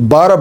12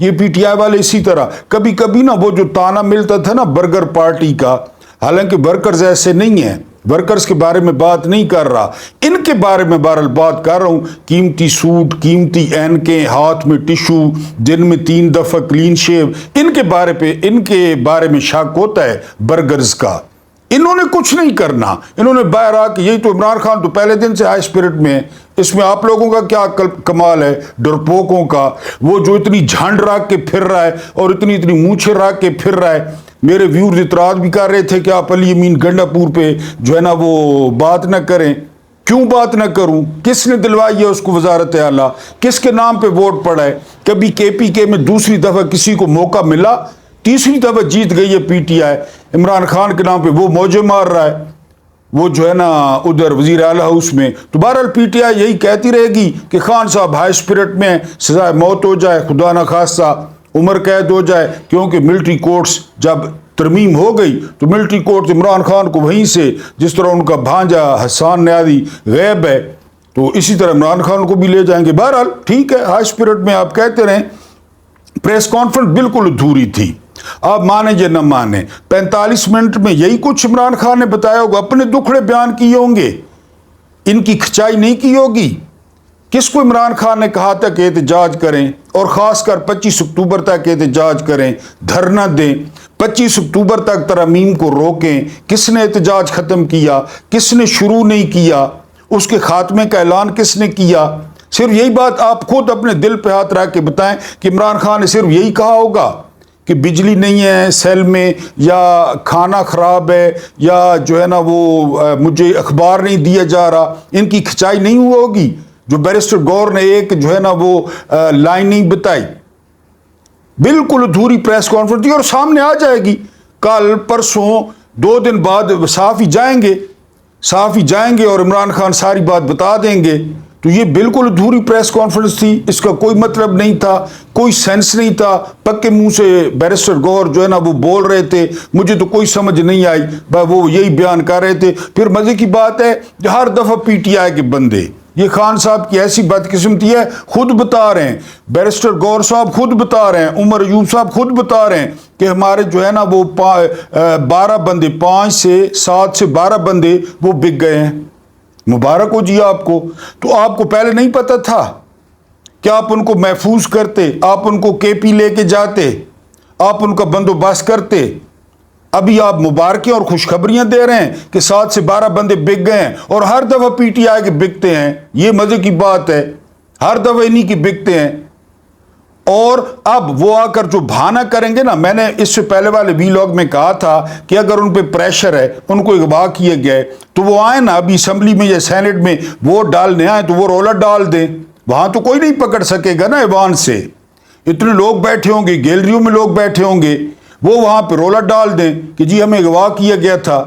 یہ P T I والے اسی طرح کبھی کبھی نا وہ جو تانا ملتا تھا نا برگر پارٹی کا، حالانکہ ورکرز ایسے نہیں ہیں، ورکرز کے بارے میں بات نہیں کر رہا، ان کے بارے میں بہرحال بات کر رہا ہوں، قیمتی سوٹ، قیمتی اینکیں، ہاتھ میں ٹشو، دن میں 3 دفعہ کلین شیو، ان کے بارے میں شک ہوتا ہے برگرز کا۔ انہوں نے کچھ نہیں کرنا، انہوں نے باہر آ کے، یہی تو عمران خان تو پہلے دن سے ہائی اسپرٹ میں ہے، اس میں آپ لوگوں کا کیا کمال ہے ڈرپوکوں کا، وہ جو اتنی جھنڈ رکھ کے پھر رہا ہے اور اتنی مونچھیں رکھ کے پھر رہا ہے۔ میرے ویورز اعتراض بھی کر رہے تھے کہ آپ علی امین گنڈا پور پہ جو ہے نا وہ بات نہ کریں، کیوں بات نہ کروں؟ کس نے دلوائی ہے اس کو وزارت اعلیٰ؟ کس کے نام پہ ووٹ پڑا ہے؟ کبھی کے پی کے میں دوسری دفعہ کسی کو موقع ملا؟ تیسری دفعہ جیت گئی ہے P T I, Imran Khan کے نام پہ وہ موجے مار رہا ہے، وہ جو ہے نا ادھر وزیر اعلیٰ ہاؤس میں۔ تو بہرحال پی ٹی آئی یہی کہتی رہے گی کہ خان صاحب ہائی اسپرٹ میں، سزائے موت ہو جائے، خدا نہ خواستہ عمر قید ہو جائے، کیونکہ ملٹری کورٹس جب ترمیم ہو گئی تو ملٹری کورٹ عمران خان کو وہیں سے، جس طرح ان کا بھانجا حسان نیازی غیب ہے تو اسی طرح عمران خان کو بھی لے جائیں گے۔ بہرحال ٹھیک ہے، ہائی اسپرٹ میں آپ کہتے رہیں۔ پریس کانفرنس بالکل ادھوری تھی، آپ مانیں یا نہ مانیں، 45 منٹ میں یہی کچھ عمران خان نے بتایا ہوگا، اپنے دکھڑے بیان کیے ہوں گے، ان کی کھچائی نہیں کی ہوگی۔ کس کو عمران خان نے کہا تھا کہ احتجاج کریں، اور خاص کر 25 اکتوبر تک احتجاج کریں، دھرنا دیں، 25 اکتوبر تک ترامیم کو روکیں؟ کس نے احتجاج ختم کیا؟ کس نے شروع نہیں کیا؟ اس کے خاتمے کا اعلان کس نے کیا؟ صرف یہی بات آپ خود اپنے دل پہ ہاتھ رکھ کے بتائیں کہ عمران خان نے صرف یہی کہا ہوگا کہ بجلی نہیں ہے سیل میں، یا کھانا خراب ہے، یا جو ہے نا وہ مجھے اخبار نہیں دیا جا رہا؟ ان کی کھچائی نہیں ہوا ہوگی جو بیرسٹر گور نے ایک جو ہے نا وہ لائن نہیں بتائی؟ بالکل ادھوری پریس کانفرنس تھی، اور سامنے آ جائے گی کل پرسوں 2 دن بعد، صحافی جائیں گے اور عمران خان ساری بات بتا دیں گے۔ تو یہ بالکل ادھوری پریس کانفرنس تھی، اس کا کوئی مطلب نہیں تھا، کوئی سینس نہیں تھا، پکے منہ سے بیرسٹر گور جو ہے نا وہ بول رہے تھے، مجھے تو کوئی سمجھ نہیں آئی، وہ یہی بیان کر رہے تھے۔ پھر مزے کی بات ہے کہ ہر دفعہ پی ٹی آئی کے بندے، یہ خان صاحب کی ایسی بدقسمتی ہے، خود بتا رہے ہیں، بیرسٹر گور صاحب خود بتا رہے ہیں، عمر ایوب صاحب خود بتا رہے ہیں کہ ہمارے جو ہے نا وہ 12 بندے، 5 سے 7 سے 12 بندے وہ بک گئے ہیں۔ مبارک ہو جی آپ کو۔ تو آپ کو پہلے نہیں پتا تھا کہ آپ ان کو محفوظ کرتے، آپ ان کو کے پی لے کے جاتے، آپ ان کا بندوبست کرتے؟ ابھی آپ مبارکیں اور خوشخبریاں دے رہے ہیں کہ 7 سے 12 بندے بک گئے ہیں، اور ہر دفعہ پی ٹی آئی کے بکتے ہیں۔ یہ مزے کی بات ہے، ہر دفعہ انہی کی بکتے ہیں۔ اور اب وہ آ کر جو بہانہ کریں گے نا، میں نے اس سے پہلے والے ویلاگ میں کہا تھا کہ اگر ان پہ پریشر ہے، ان کو اغوا کیے گئے، تو وہ آئیں نا ابھی اسمبلی میں یا سینٹ میں ووٹ ڈالنے آئیں تو وہ رولا ڈال دیں، وہاں تو کوئی نہیں پکڑ سکے گا نا ایوان سے، اتنے لوگ بیٹھے ہوں گے، گیلریوں میں لوگ بیٹھے ہوں گے، وہ وہاں پہ رولا ڈال دیں کہ جی ہمیں اغوا کیا گیا تھا،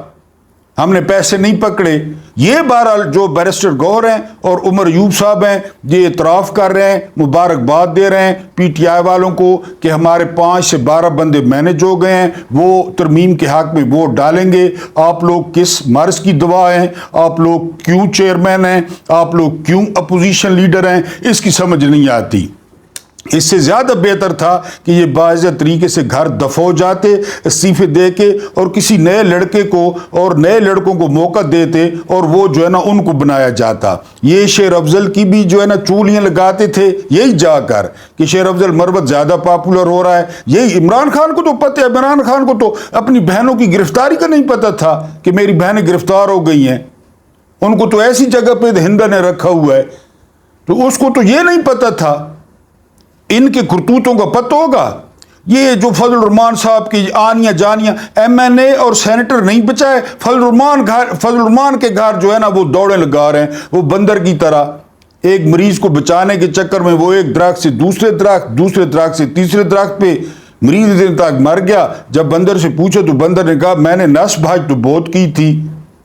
ہم نے پیسے نہیں پکڑے۔ یہ بہرحال جو بیرسٹر گور ہیں اور عمر ایوب صاحب ہیں، یہ اعتراف کر رہے ہیں، مبارکباد دے رہے ہیں پی ٹی آئی والوں کو کہ ہمارے 5 سے 12 بندے مینج ہو گئے ہیں، وہ ترمیم کے حق میں ووٹ ڈالیں گے۔ آپ لوگ کس مرض کی دوا ہیں؟ آپ لوگ کیوں چیئرمین ہیں؟ آپ لوگ کیوں اپوزیشن لیڈر ہیں؟ اس کی سمجھ نہیں آتی۔ اس سے زیادہ بہتر تھا کہ یہ باضابطہ طریقے سے گھر دفع ہو جاتے استعفے دے کے، اور کسی نئے لڑکے کو اور نئے لڑکوں کو موقع دیتے، اور وہ جو ہے نا ان کو بنایا جاتا۔ یہ شیر افضل کی بھی جو ہے نا چولیاں لگاتے تھے یہی جا کر کہ شیر افضل مروت زیادہ پاپولر ہو رہا ہے۔ یہی عمران خان کو تو پتہ ہے، عمران خان کو تو اپنی بہنوں کی گرفتاری کا نہیں پتہ تھا کہ میری بہنیں گرفتار ہو گئی ہیں، ان کو تو ایسی جگہ پہ ہندا نے رکھا ہوا ہے، تو اس کو تو یہ نہیں پتہ تھا۔ ان کے کرتوتوں کا پتہ ہوگا۔ یہ جو فضل الرحمان صاحب کی آنیاں جانیاں، ایم این اے اور سینیٹر نہیں بچائے، فضل الرحمان کے گھر جو ہے نا وہ دوڑے لگا رہے ہیں، وہ بندر کی طرح۔ ایک مریض کو بچانے کے چکر میں وہ ایک درخت سے دوسرے درخت، دوسرے درخت سے تیسرے درخت پہ، مریض دن تک مر گیا۔ جب بندر سے پوچھا تو بندر نے کہا میں نے نس بھاج تو بہت کی تھی۔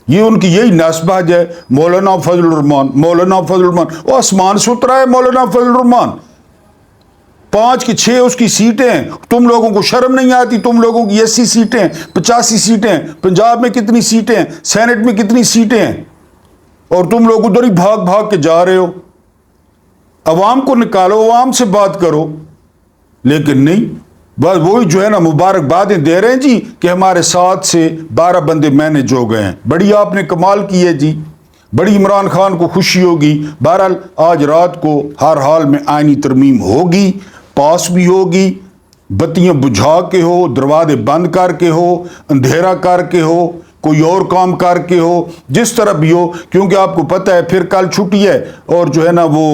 یہ ان کی یہی نس بھاج ہے، مولانا فضل الرحمان، مولانا فضل الرحمان۔ وہ آسمان سے اترا ہے مولانا فضل الرحمان، 5 کی 6 اس کی سیٹیں ہیں۔ تم لوگوں کو شرم نہیں آتی؟ تم لوگوں کی 80 سیٹیں، 85 سیٹیں، پنجاب میں کتنی سیٹیں، سینٹ میں کتنی سیٹیں ہیں، اور تم لوگ ادھر ہی بھاگ بھاگ کے جا رہے ہو۔ عوام کو نکالو، عوام سے بات کرو۔ لیکن نہیں، بس وہی جو ہے نا مبارکبادیں دے رہے ہیں جی کہ ہمارے 7 سے 12 بندے مینج ہو گئے ہیں، بڑی آپ نے کمال کی ہے جی، بڑی عمران خان کو خوشی ہوگی۔ بہرحال آج رات کو ہر حال میں آئینی ترمیم ہوگی، پاس بھی ہوگی، بتیاں بجھا کے ہو، دروازے بند کر کے ہو، اندھیرا کر کے ہو، کوئی اور کام کر کے ہو، جس طرح بھی ہو، کیونکہ آپ کو پتہ ہے پھر کل چھٹی ہے اور جو ہے نا وہ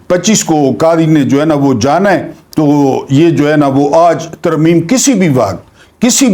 25 کو قاضی نے جو ہے نا وہ جانا ہے، تو یہ جو ہے نا وہ آج ترمیم کسی بھی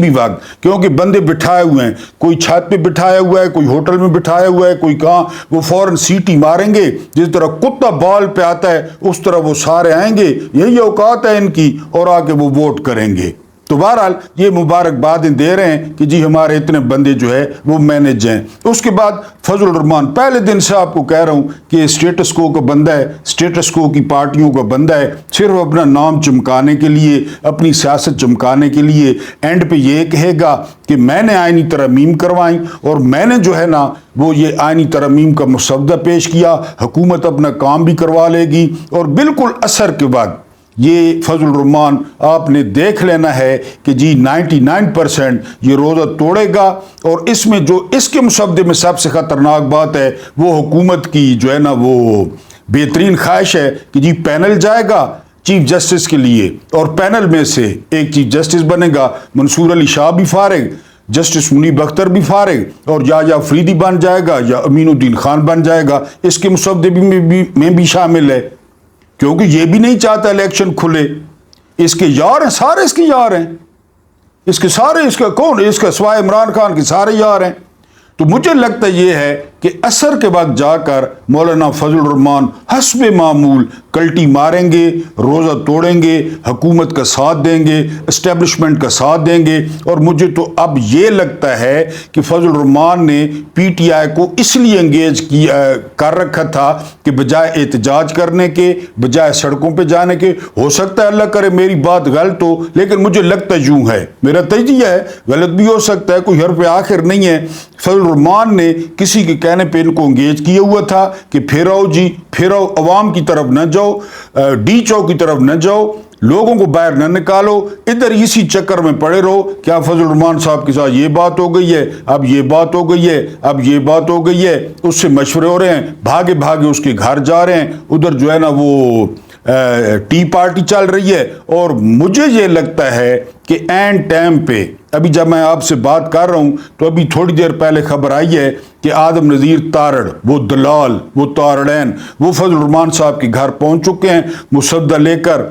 وقت کیونکہ بندے بٹھائے ہوئے ہیں، کوئی چھت پہ بٹھایا ہوا ہے، کوئی ہوٹل میں بٹھایا ہوا ہے، کوئی کہاں، وہ فوراً سیٹی ماریں گے، جس طرح کتا بال پہ آتا ہے اس طرح وہ سارے آئیں گے، یہی اوقات ہے ان کی، اور آ کے وہ ووٹ کریں گے۔ تو بہرحال یہ مبارکبادیں دے رہے ہیں کہ جی ہمارے اتنے بندے جو ہے وہ مینج ہیں۔ اس کے بعد فضل الرحمان پہلے دن سے آپ کو کہہ رہا ہوں کہ اسٹیٹس کو کا بندہ ہے، اسٹیٹس کو کی پارٹیوں کا بندہ ہے، صرف اپنا نام چمکانے کے لیے، اپنی سیاست چمکانے کے لیے اینڈ پہ یہ کہے گا کہ میں نے آئینی ترمیم کروائیں اور میں نے جو ہے نا وہ یہ آئینی ترمیم کا مسودہ پیش کیا، حکومت اپنا کام بھی کروا لے گی، اور بالکل اثر کے بعد یہ فضل الرحمان آپ نے دیکھ لینا ہے کہ جی 99% یہ روزہ توڑے گا۔ اور اس میں جو اس کے مسودے میں سب سے خطرناک بات ہے وہ حکومت کی جو ہے نا وہ بہترین خواہش ہے کہ جی پینل جائے گا چیف جسٹس کے لیے، اور پینل میں سے ایک چیف جسٹس بنے گا، منصور علی شاہ بھی فارغ، جسٹس منیب اختر بھی فارغ، اور یا فریدی بن جائے گا یا امین الدین خان بن جائے گا، اس کے مسودے میں بھی شامل ہے، کیونکہ یہ بھی نہیں چاہتا الیکشن کھلے۔ اس کے یار ہیں، سارے اس کے یار ہیں، اس کے سارے، اس کا کون، اس کا سوائے عمران خان کے سارے یار ہیں۔ تو مجھے لگتا یہ ہے کہ عصر کے وقت جا کر مولانا فضل الرحمان حسب معمول کلٹی ماریں گے، روزہ توڑیں گے، حکومت کا ساتھ دیں گے، اسٹیبلشمنٹ کا ساتھ دیں گے۔ اور مجھے تو اب یہ لگتا ہے کہ فضل الرحمان نے پی ٹی آئی کو اس لیے انگیج کر رکھا تھا کہ بجائے احتجاج کرنے کے، بجائے سڑکوں پہ جانے کے، ہو سکتا ہے اللہ کرے میری بات غلط ہو، لیکن مجھے لگتا یوں ہے، میرا تجزیہ ہے، غلط بھی ہو سکتا ہے، کوئی حرف آخر نہیں ہے، فضل الرحمان نے کسی کے کہنے پہ ان کو انگیج کیا ہوا تھا کہ پھر آؤ جی، پھر آؤ، عوام کی طرف نہ جاؤ، ڈی چوک کی طرف نہ جاؤ، لوگوں کو باہر نہ نکالو، ادھر اسی چکر میں پڑے رہو۔ کیا فضل الرحمان صاحب کے ساتھ یہ بات ہو گئی ہے، اب یہ بات ہو گئی ہے، اب یہ بات ہو گئی ہے، اس سے مشورے ہو رہے ہیں، بھاگے بھاگے اس کے گھر جا رہے ہیں، ادھر جو ہے نا وہ ٹی پارٹی چل رہی ہے۔ اور مجھے یہ لگتا ہے کہ اینڈ ٹائم پہ، ابھی جب میں آپ سے بات کر رہا ہوں تو ابھی تھوڑی دیر پہلے خبر آئی ہے کہ آدم نذیر تارڑ، وہ دلال، وہ تارڑین، وہ فضل الرحمان صاحب کے گھر پہنچ چکے ہیں مسودہ لے کر،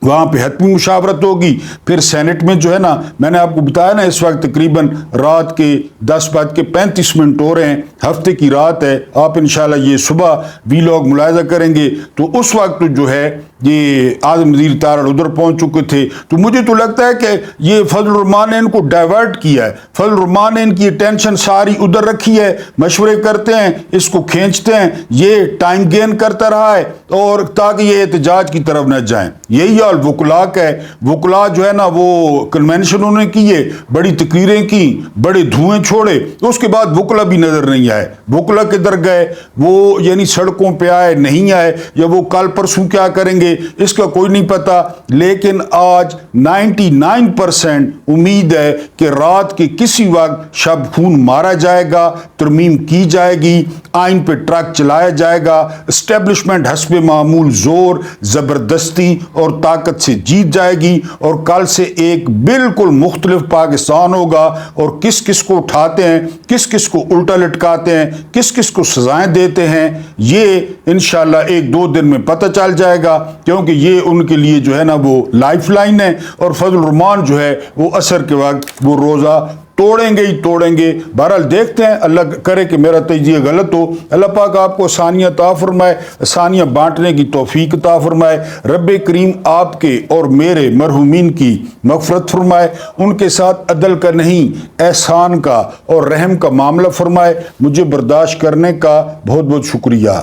وہاں پہ حتمی مشاورت ہوگی، پھر سینٹ میں جو ہے نا، میں نے آپ کو بتایا نا اس وقت تقریباً رات کے 10:35 ہو رہے ہیں، ہفتے کی رات ہے، آپ انشاءاللہ یہ صبح ویلاگ ملاحظہ کریں گے تو اس وقت جو ہے یہ آدم نذیر تارڑ ادھر پہنچ چکے تھے۔ تو مجھے تو لگتا ہے کہ یہ فضل الرحمان نے ان کو ڈائیورٹ کیا ہے، فضل الرحمان نے ان کی اٹینشن ساری ادھر رکھی ہے، مشورے کرتے ہیں، اس کو کھینچتے ہیں، یہ ٹائم گین کرتا رہا ہے، اور تاکہ یہ احتجاج کی طرف نہ جائیں۔ یہی حال وکلا کا ہے، وکلا جو ہے نا وہ کنونشن انہوں نے کیے، بڑی تقریریں کی، بڑے دھوئیں چھوڑے، اس کے بعد وکلا بھی نظر نہیں آئے، وکلا کدھر گئے، وہ یعنی سڑکوں پہ آئے نہیں آئے، یا وہ کل پرسوں کیا کریں گے اس کا کوئی نہیں پتا۔ لیکن آج 99% امید ہے کہ رات کے کسی وقت شب خون مارا جائے گا، ترمیم کی جائے گی، آئین پہ ٹرک چلایا جائے گا، اسٹیبلشمنٹ حسب معمول زور، زبردستی اور طاقت سے جیت جائے گی، اور کل سے ایک بالکل مختلف پاکستان ہوگا، اور کس کس کو اٹھاتے ہیں، کس کس کو الٹا لٹکاتے ہیں، کس کس کو سزائیں دیتے ہیں، یہ انشاءاللہ 1-2 دن میں پتہ چل جائے گا، کیونکہ یہ ان کے لیے جو ہے نا وہ لائف لائن ہے۔ اور فضل الرحمان جو ہے وہ عصر کے وقت وہ روزہ توڑیں گے ہی توڑیں گے۔ بہرحال دیکھتے ہیں، اللہ کرے کہ میرا تجزیہ غلط ہو، اللہ پاک آپ کو آسانیاں عطا فرمائے، آسانیاں بانٹنے کی توفیق عطا فرمائے، رب کریم آپ کے اور میرے مرحومین کی مغفرت فرمائے، ان کے ساتھ عدل کا نہیں احسان کا اور رحم کا معاملہ فرمائے۔ مجھے برداشت کرنے کا بہت بہت شکریہ۔